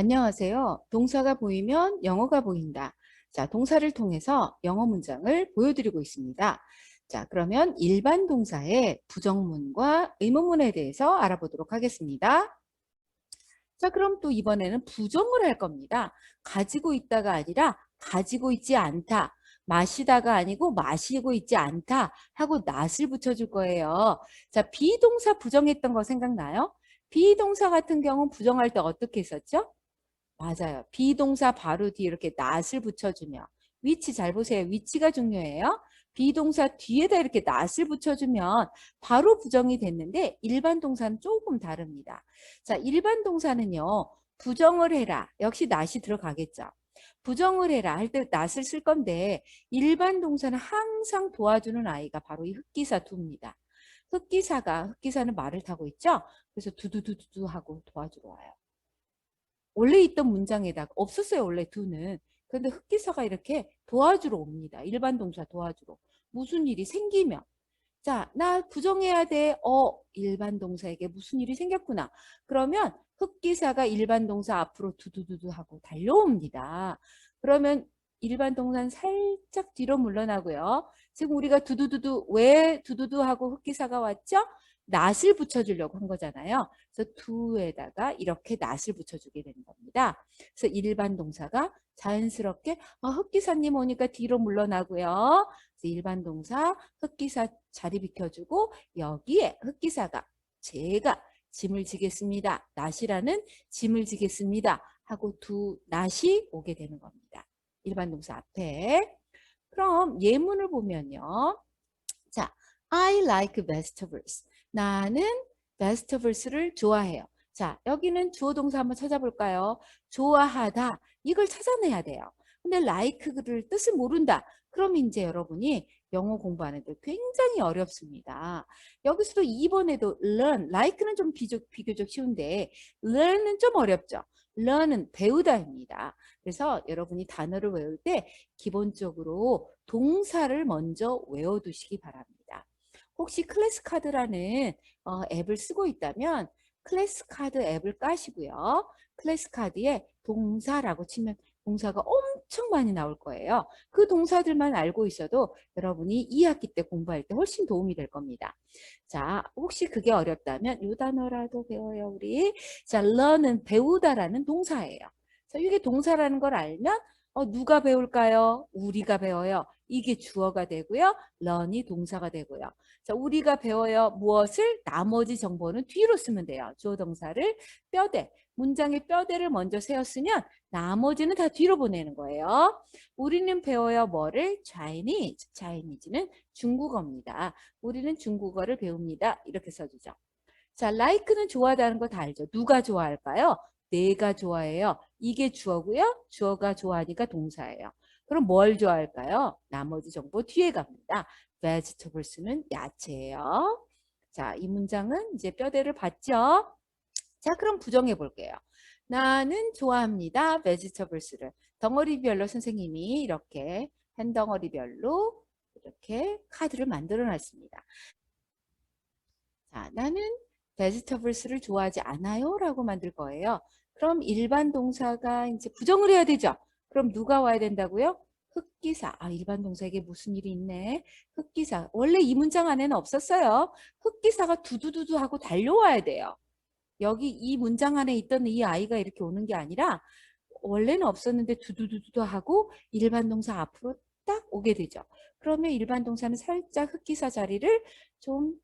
안녕하세요. 동사가 보이면 영어가 보인다. 자, 동사를 통해서 영어 문장을 보여드리고 있습니다. 자, 그러면 일반 동사의 부정문과 의문문에 대해서 알아보도록 하겠습니다. 자, 그럼 또 이번에는 부정을 할 겁니다. 가지고 있다가 아니라 가지고 있지 않다. 마시다가 아니고 마시고 있지 않다 하고 not을 붙여줄 거예요. 자, 비동사 부정했던 거 생각나요? 비동사 같은 경우는 부정할 때 어떻게 했었죠? 맞아요. 비동사 바로 뒤에 이렇게 not을 붙여주면 위치 잘 보세요. 위치가 중요해요. 비동사 뒤에다 이렇게 not을 붙여주면 바로 부정이 됐는데 일반 동사는 조금 다릅니다. 자, 일반 동사는요. 부정을 해라. 역시 not이 들어가겠죠. 부정을 해라 할 때 not을 쓸 건데 일반 동사는 항상 도와주는 아이가 바로 이 흑기사 두입니다. 흑기사는 말을 타고 있죠. 그래서 두두두두 하고 도와주러 와요. 원래 있던 문장에다가 없었어요. 원래 do는. 그런데 흑기사가 이렇게 도와주러 옵니다. 일반 동사 도와주러. 무슨 일이 생기면. 자, 나 부정해야 돼. 일반 동사에게 무슨 일이 생겼구나. 그러면 흑기사가 일반 동사 앞으로 두두두두 하고 달려옵니다. 그러면 일반 동사는 살짝 뒤로 물러나고요. 지금 우리가 두두두두 왜 두두두 하고 흑기사가 왔죠? not을 붙여주려고 한 거잖아요. 그래서 do에다가 이렇게 not을 붙여주게 되는 겁니다. 그래서 일반 동사가 자연스럽게 흑기사님 오니까 뒤로 물러나고요. 일반 동사 흑기사 자리 비켜주고 여기에 흑기사가 제가 짐을 지겠습니다. not이라는 짐을 지겠습니다. 하고 not이 오게 되는 겁니다. 일반 동사 앞에. 그럼 예문을 보면요. 자, I like vegetables. 나는 vegetables를 좋아해요. 자, 여기는 주어 동사 한번 찾아볼까요? 좋아하다. 이걸 찾아내야 돼요. 근데 like를 뜻을 모른다. 그럼 이제 여러분이 영어 공부하는데 굉장히 어렵습니다. 여기서도 2번에도 learn, like는 좀 비교적 쉬운데 learn은 좀 어렵죠. learn은 배우다입니다. 그래서 여러분이 단어를 외울 때 기본적으로 동사를 먼저 외워두시기 바랍니다. 혹시 클래스카드라는 앱을 쓰고 있다면 클래스카드 앱을 까시고요. 클래스카드에 동사라고 치면 동사가 엄청 많이 나올 거예요. 그 동사들만 알고 있어도 여러분이 2학기 때 공부할 때 훨씬 도움이 될 겁니다. 자, 혹시 그게 어렵다면 이 단어라도 배워요, 우리. 자, learn은 배우다라는 동사예요. 자, 이게 동사라는 걸 알면 누가 배울까요? 우리가 배워요. 이게 주어가 되고요. learn이 동사가 되고요. 자, 우리가 배워요. 무엇을? 나머지 정보는 뒤로 쓰면 돼요. 주어 동사를 뼈대, 문장의 뼈대를 먼저 세웠으면 나머지는 다 뒤로 보내는 거예요. 우리는 배워요. 뭐를? Chinese. Chinese는 중국어입니다. 우리는 중국어를 배웁니다. 이렇게 써주죠. 자, like는 좋아하다는 거 다 알죠. 누가 좋아할까요? 내가 좋아해요. 이게 주어고요. 주어가 좋아하니까 동사예요. 그럼 뭘 좋아할까요? 나머지 정보 뒤에 갑니다. vegetables는 야채예요. 자, 이 문장은 이제 뼈대를 받죠. 자, 그럼 부정해 볼게요. 나는 좋아합니다. vegetables를. 덩어리별로 선생님이 이렇게 한 덩어리별로 이렇게 카드를 만들어 놨습니다. 자, 나는 vegetables를 좋아하지 않아요 라고 만들 거예요. 그럼 일반 동사가 이제 부정을 해야 되죠. 그럼 누가 와야 된다고요? 흑기사. 일반 동사에게 무슨 일이 있네. 흑기사. 원래 이 문장 안에는 없었어요. 흑기사가 두두두두 하고 달려와야 돼요. 여기 이 문장 안에 있던 이 아이가 이렇게 오는 게 아니라 원래는 없었는데 두두두두 하고 일반 동사 앞으로 딱 오게 되죠. 그러면 일반 동사는 살짝 흑기사 자리를 좀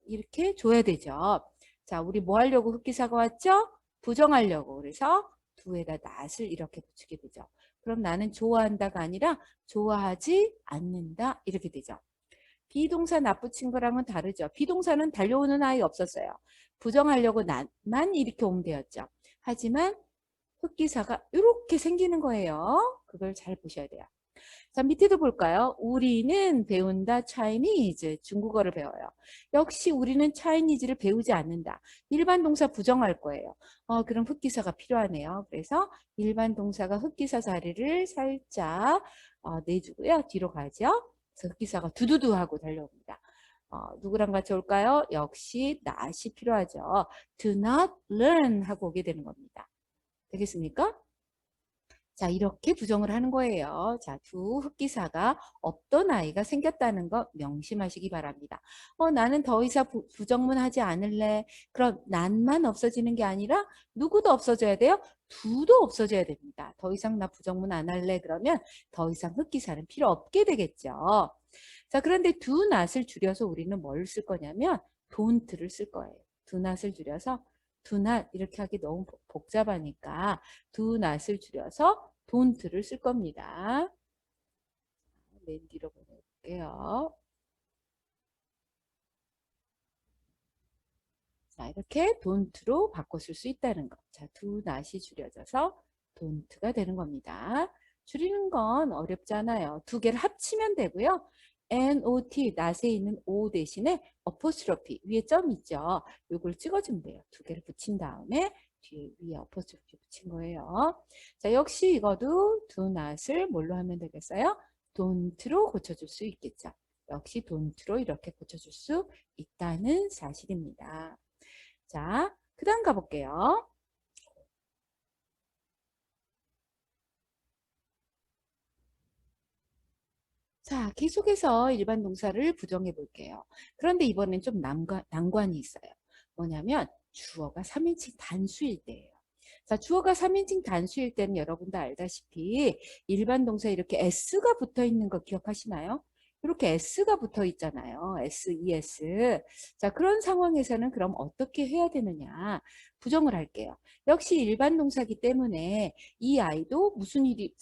이렇게 줘야 되죠. 자, 우리 뭐 하려고 흑기사가 왔죠? 부정하려고. 그래서 do에다 not을 이렇게 붙이게 되죠. 그럼 나는 좋아한다가 아니라 좋아하지 않는다 이렇게 되죠. 비동사 not 붙인 거랑은 다르죠. 비동사는 달려오는 아이 없었어요. 부정하려고 not만 이렇게 오면 되었죠. 하지만 흑기사가 이렇게 생기는 거예요. 그걸 잘 보셔야 돼요. 자, 밑에도 볼까요? 우리는 배운다 Chinese, 중국어를 배워요. 역시 우리는 Chinese를 배우지 않는다. 일반 동사 부정할 거예요. 그럼 흑기사가 필요하네요. 그래서 일반 동사가 흑기사 자리를 살짝 내주고요. 뒤로 가죠. 그래서 흑기사가 두두두 하고 달려옵니다. 누구랑 같이 올까요? 역시 not이 필요하죠. Do not learn 하고 오게 되는 겁니다. 되겠습니까? 자, 이렇게 부정을 하는 거예요. 자, 두 흑기사가 없던 아이가 생겼다는 거 명심하시기 바랍니다. 나는 더 이상 부정문 하지 않을래. 그럼 난만 없어지는 게 아니라 누구도 없어져야 돼요? 두도 없어져야 됩니다. 더 이상 나 부정문 안 할래. 그러면 더 이상 흑기사는 필요 없게 되겠죠. 자, 그런데 두 낫을 줄여서 우리는 뭘 쓸 거냐면 don't를 쓸 거예요. 두 낫을 줄여서 do not 이렇게 하기 너무 복잡하니까 do not을 줄여서 don't를 쓸 겁니다. 맨 뒤로 보내볼게요. 자, 이렇게 don't로 바꿔 쓸 수 있다는 거. 자, do not이 줄여져서 don't가 되는 겁니다. 줄이는 건 어렵지 않아요. 두 개를 합치면 되고요. not, not에 있는 o 대신에 apostrophe 위에 점 있죠. 요걸 찍어주면 돼요. 두 개를 붙인 다음에 뒤에 위에 apostrophe 붙인 거예요. 자, 역시 이거도 do not을 뭘로 하면 되겠어요? don't로 고쳐줄 수 있겠죠. 역시 don't로 이렇게 고쳐줄 수 있다는 사실입니다. 자, 그 다음 가볼게요. 자, 계속해서 일반 동사를 부정해 볼게요. 그런데 이번엔 좀 난관이 있어요. 뭐냐면 주어가 3인칭 단수일 때예요. 자, 주어가 3인칭 단수일 때는 여러분도 알다시피 일반 동사에 이렇게 s가 붙어 있는 거 기억하시나요? 이렇게 s가 붙어 있잖아요. s, es. 자, 그런 상황에서는 그럼 어떻게 해야 되느냐? 부정을 할게요. 역시 일반 동사기 때문에 이 아이도 무슨 일이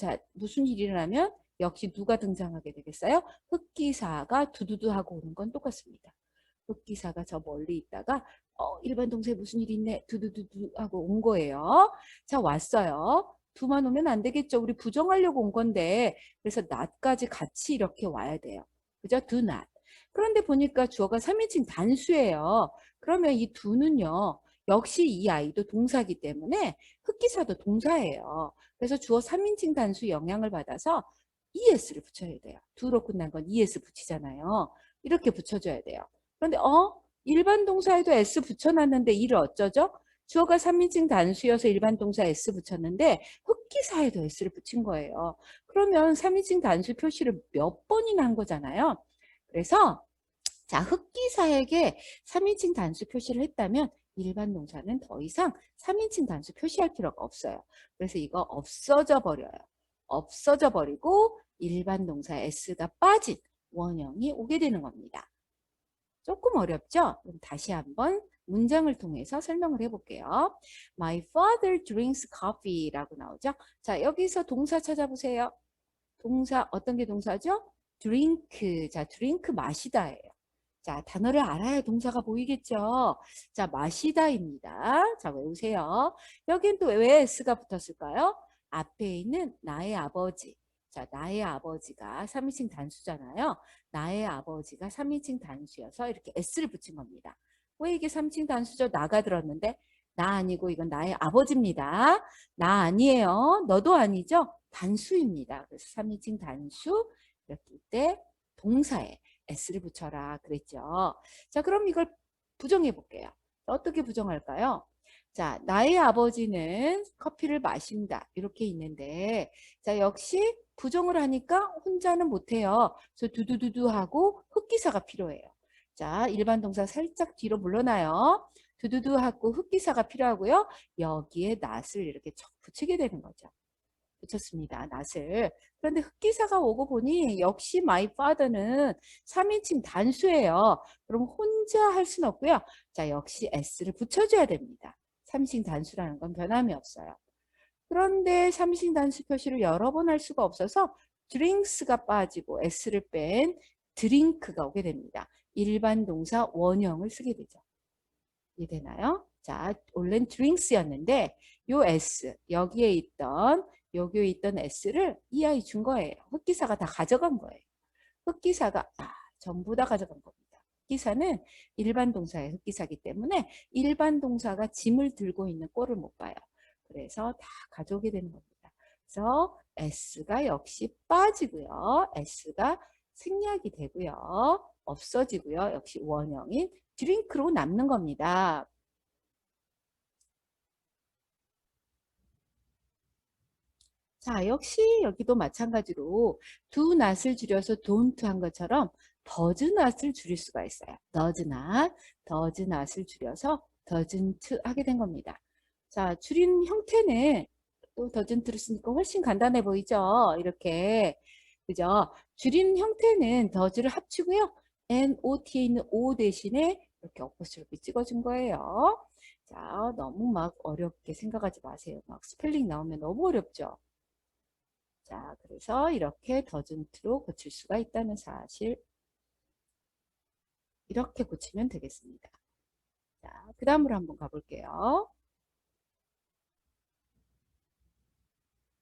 일어나면 역시 누가 등장하게 되겠어요? 흑기사가 두두두 하고 오는 건 똑같습니다. 흑기사가 저 멀리 있다가 일반 동사에 무슨 일이 있네 두두두두 하고 온 거예요. 자, 왔어요. 두만 오면 안 되겠죠. 우리 부정하려고 온 건데 그래서 not까지 같이 이렇게 와야 돼요. 그죠? do not. 그런데 보니까 주어가 3인칭 단수예요. 그러면 이 두는요. 역시 이 아이도 동사기 때문에 흑기사도 동사예요. 그래서 주어 3인칭 단수 영향을 받아서 es를 붙여야 돼요. 두로 끝난 건 es 붙이잖아요. 이렇게 붙여줘야 돼요. 그런데 일반 동사에도 s 붙여놨는데 이를 어쩌죠? 주어가 3인칭 단수여서 일반 동사 s 붙였는데 흑기사에도 s를 붙인 거예요. 그러면 3인칭 단수 표시를 몇 번이나 한 거잖아요. 그래서 자, 흑기사에게 3인칭 단수 표시를 했다면 일반 동사는 더 이상 3인칭 단수 표시할 필요가 없어요. 그래서 이거 없어져 버려요. 없어져 버리고 일반 동사 s가 빠진 원형이 오게 되는 겁니다. 조금 어렵죠? 그럼 다시 한번 문장을 통해서 설명을 해볼게요. My father drinks coffee라고 나오죠? 자, 여기서 동사 찾아보세요. 동사, 어떤 게 동사죠? drink. 자, drink 마시다예요. 자, 단어를 알아야 동사가 보이겠죠? 자, 마시다입니다. 자, 외우세요. 여긴 또 왜 s가 붙었을까요? 앞에 있는 나의 아버지. 자, 나의 아버지가 3인칭 단수잖아요. 나의 아버지가 3인칭 단수여서 이렇게 s를 붙인 겁니다. 왜 이게 3인칭 단수죠? 나가 들었는데 나 아니고 이건 나의 아버지입니다. 나 아니에요. 너도 아니죠? 단수입니다. 그래서 3인칭 단수 이렇게 때 동사에 s를 붙여라 그랬죠. 자, 그럼 이걸 부정해 볼게요. 어떻게 부정할까요? 자, 나의 아버지는 커피를 마신다. 이렇게 있는데, 자, 역시 부정을 하니까 혼자는 못해요. 그래서 두두두두 하고 흑기사가 필요해요. 자, 일반 동사 살짝 뒤로 물러나요. 두두두 하고 흑기사가 필요하고요. 여기에 낫을 이렇게 척 붙이게 되는 거죠. 붙였습니다. 낫을. 그런데 흑기사가 오고 보니 역시 my father는 3인칭 단수예요. 그럼 혼자 할 수는 없고요. 자, 역시 s를 붙여줘야 됩니다. 3인칭 단수라는 건 변함이 없어요. 그런데 3인칭 단수 표시를 여러 번 할 수가 없어서 drinks가 빠지고 s를 뺀 drink가 오게 됩니다. 일반 동사 원형을 쓰게 되죠. 이해되나요? 자, 원래는 drinks였는데 요 s, 여기에 있던 s를 이 아이 준 거예요. 흑기사가 다 가져간 거예요. 흑기사가 전부 다 가져간 겁니다. 흑기사는 일반 동사의 흑기사기 때문에 일반 동사가 짐을 들고 있는 꼴을 못 봐요. 그래서 다 가져오게 되는 겁니다. 그래서 s가 역시 빠지고요. s가 생략이 되고요. 없어지고요. 역시 원형인 드링크로 남는 겁니다. 자, 역시 여기도 마찬가지로 do not을 줄여서 don't 한 것처럼 does not을 줄일 수가 있어요. does not을 줄여서 doesn't 하게 된 겁니다. 자, 줄인 형태는 또 doesn't를 쓰니까 훨씬 간단해 보이죠? 이렇게. 그죠? 줄인 형태는 does를 합치고요. not에 있는 o 대신에 이렇게 어퍼스트로피 찍어준 거예요. 자, 너무 막 어렵게 생각하지 마세요. 막 스펠링 나오면 너무 어렵죠? 자, 그래서 이렇게 더즌트로 고칠 수가 있다는 사실, 이렇게 고치면 되겠습니다. 자, 그 다음으로 한번 가볼게요.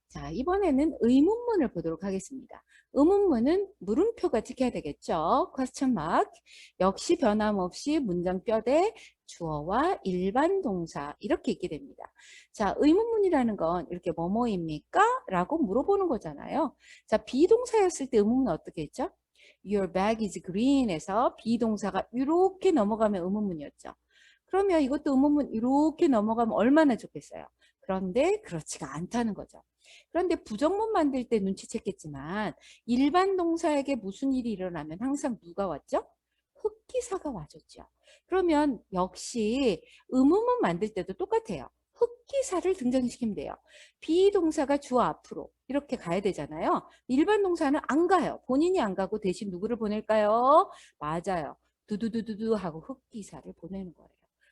자, 이번에는 의문문을 보도록 하겠습니다. 의문문은 물음표가 찍혀야 되겠죠. question mark. 역시 변함없이 문장 뼈대 주어와 일반 동사 이렇게 있게 됩니다. 자, 의문문이라는 건 이렇게 뭐뭐입니까? 라고 물어보는 거잖아요. 자, 비동사였을 때 의문문은 어떻게 했죠? Your bag is green에서 비동사가 이렇게 넘어가면 의문문이었죠. 그러면 이것도 의문문 이렇게 넘어가면 얼마나 좋겠어요. 그런데 그렇지가 않다는 거죠. 그런데 부정문 만들 때 눈치챘겠지만 일반 동사에게 무슨 일이 일어나면 항상 누가 왔죠? 흡기사가 와줬죠. 그러면 역시 의문문 만들 때도 똑같아요. 흡기사를 등장시키면 돼요. 비동사가 주어 앞으로 이렇게 가야 되잖아요. 일반 동사는 안 가요. 본인이 안 가고 대신 누구를 보낼까요? 맞아요. 두두두두두 하고 흡기사를 보내는 거예요.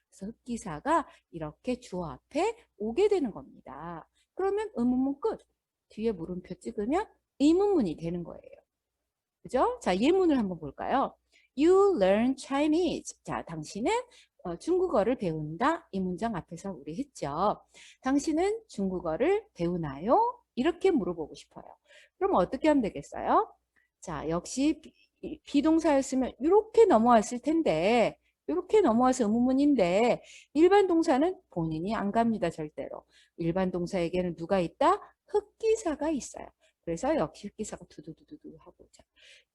그래서 흡기사가 이렇게 주어 앞에 오게 되는 겁니다. 그러면 의문문 끝. 뒤에 물음표 찍으면 의문문이 되는 거예요. 그죠? 자, 예문을 한번 볼까요? You learn Chinese. 자, 당신은 중국어를 배운다. 이 문장 앞에서 우리 했죠. 당신은 중국어를 배우나요? 이렇게 물어보고 싶어요. 그럼 어떻게 하면 되겠어요? 자, 역시 비동사였으면 이렇게 넘어왔을 텐데 이렇게 넘어와서 의문문인데 일반 동사는 본인이 안 갑니다. 절대로. 일반 동사에게는 누가 있다? 흡기사가 있어요. 그래서 역시 흡기사가 두두두두두 하고 자,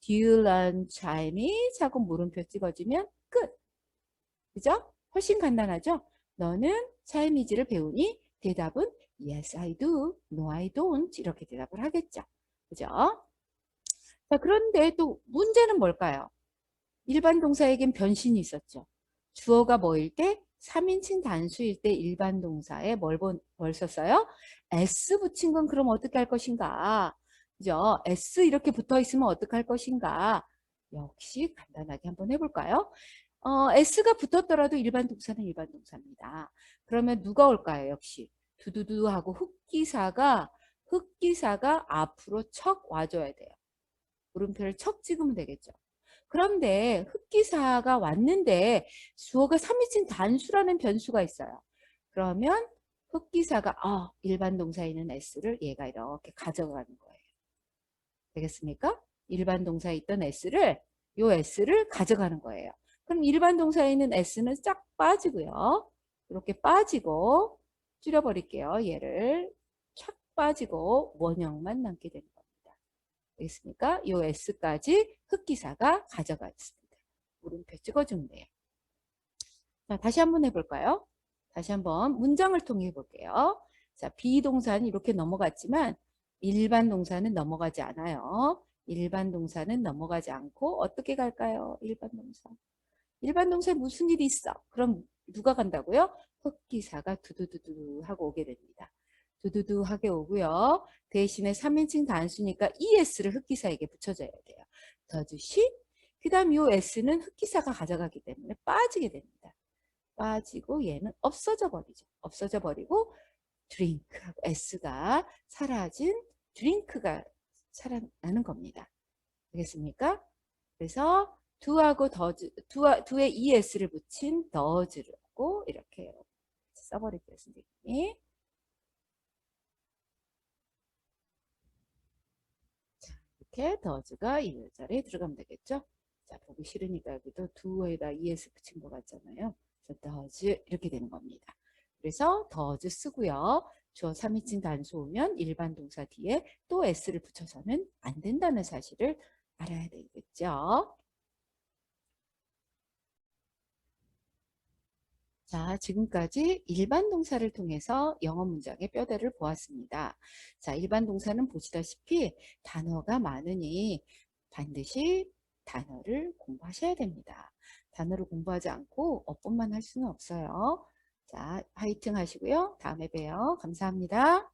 Do you learn Chinese? 하고 물음표 찍어주면 끝. 그죠? 훨씬 간단하죠? 너는 차이니즈를 배우니? 대답은 Yes, I do. No, I don't. 이렇게 대답을 하겠죠. 그죠? 자, 그런데 또 문제는 뭘까요? 일반 동사에겐 변신이 있었죠. 주어가 뭐일 때? 3인칭 단수일 때 일반 동사에 뭘 썼어요? S 붙인 건 그럼 어떻게 할 것인가? 그죠? S 이렇게 붙어 있으면 어떻게 할 것인가? 역시 간단하게 한번 해볼까요? S가 붙었더라도 일반 동사는 일반 동사입니다. 그러면 누가 올까요? 역시 두두두 하고 흡기사가 앞으로 척 와줘야 돼요. 물음표를 척 찍으면 되겠죠. 그런데 흡기사가 왔는데 주어가 3인칭 단수라는 변수가 있어요. 그러면 흡기사가 일반 동사에 있는 S를 얘가 이렇게 가져가는 거예요. 되겠습니까? 일반 동사에 있던 S를 요 S를 가져가는 거예요. 그럼 일반 동사에 있는 S는 쫙 빠지고요. 이렇게 빠지고 줄여버릴게요. 얘를 쫙 빠지고 원형만 남게 되는 겁니다. 되겠습니까? 요 S까지 흡기사가 가져가 있습니다. 물음표 찍어주면 돼요. 자, 다시 한번 해볼까요? 다시 한번 문장을 통해 해볼게요. 자, 비동사는 이렇게 넘어갔지만 일반 동사는 넘어가지 않아요. 일반 동사는 넘어가지 않고 어떻게 갈까요? 일반 동사. 일반 동사에 무슨 일이 있어? 그럼 누가 간다고요? 흡기사가 두두두두 하고 오게 됩니다. 두두두 하게 오고요. 대신에 3인칭 단수니까 ES를 흡기사에게 붙여줘야 돼요. does 그 다음 요 S는 흡기사가 가져가기 때문에 빠지게 됩니다. 빠지고 얘는 없어져 버리죠. 없어져 버리고 드링크하고 S가 사라진 드링크가 살아나는 겁니다. 되겠습니까? 그래서 do하고 do에 es를 붙인 does를 하고 이렇게 써버릴게요, 선생님이. 자, 이렇게 does가 이 자리에 들어가면 되겠죠? 자, 보기 싫으니까 여기도 do에다 es 붙인 것 같잖아요. 그래서 does 이렇게 되는 겁니다. 그래서 does 쓰고요. 주어 3인칭 단수 오면 일반 동사 뒤에 또 s를 붙여서는 안 된다는 사실을 알아야 되겠죠. 자, 지금까지 일반 동사를 통해서 영어 문장의 뼈대를 보았습니다. 자, 일반 동사는 보시다시피 단어가 많으니 반드시 단어를 공부하셔야 됩니다. 단어를 공부하지 않고 어법만 할 수는 없어요. 자, 화이팅 하시고요. 다음에 봬요. 감사합니다.